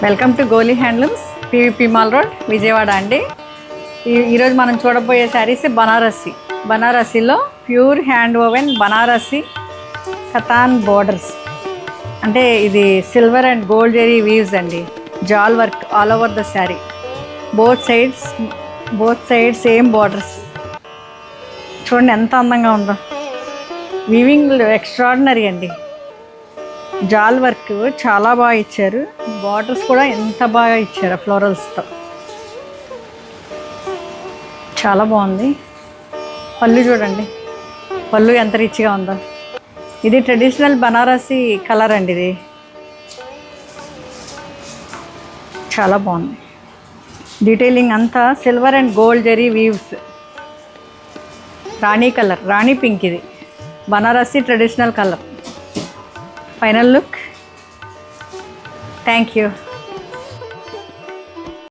Welcome to Goli handlooms, PVP mall road, Vijayawada అండి. ఈరోజు మనం చూడబోయే శారీస్ బనారసీలో pure hand woven Banarasi katan borders. అంటే ఇది silver and gold zari weaves అండి. Jaal work all over the sari, both sides same borders. చూడండి ఎంత అందంగా ఉందో. వీవింగ్ ఎక్స్ట్రాడినరీ అండి. జాల్ వర్క్ చాలా బాగా ఇచ్చారు. బార్డర్స్ కూడా ఎంత బాగా ఇచ్చారు ఫ్లోరల్స్తో. చాలా బాగుంది. పళ్ళు చూడండి, పళ్ళు ఎంత రిచ్గా ఉందో. ఇది ట్రెడిషనల్ బనారసీ కలర్ అండి. ఇది చాలా బాగుంది. డీటెయిలింగ్ అంతా silver and gold zari weaves. Rani colour, rani pink. ఇది Banarasi traditional colour. Final look. Thank you.